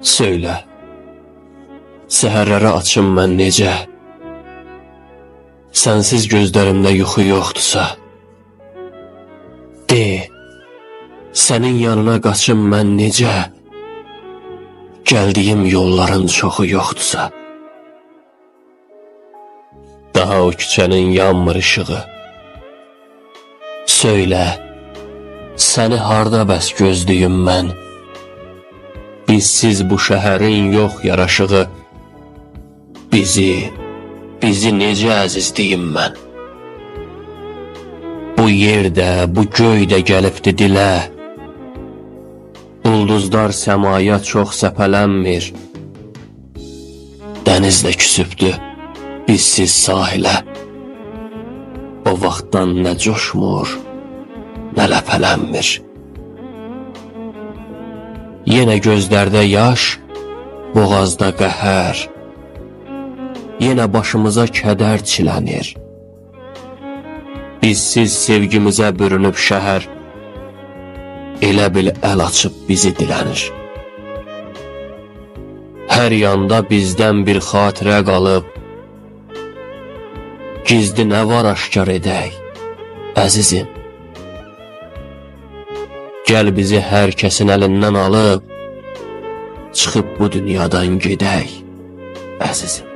Söylə, səhərləri açım mən necə? Sənsiz gözlərimdə yuxu yoxdursa, de, sənin yanına qaçım mən necə? Gəldiyim yolların çoxu yoxdursa, daha o küçənin yanmır işığı. Söylə, səni harda bəs gözləyim mən? Bizsiz bu şəhərin yox yaraşığı, bizi necə əzizliyim mən? Bu yerdə, bu göydə gəlibdi dilə, ulduzlar səmaya çox səpələnmir, dəniz də küsübdü bizsiz sahilə. O vaxtdan nə coşmur, nə ləpələnmir. Yenə gözlərdə yaş, boğazda qəhər, yenə başımıza kədər çilənir. Bizsiz sevgimizə bürünüb şəhər, elə bil əl açıb bizi dilənir. Hər yanda bizdən bir xatirə qalıb, gizli nə var aşkar edək, əzizim. Gəl bizi hər kəsin əlindən alıb, çıxıb bu dünyadan gedək, əzizim.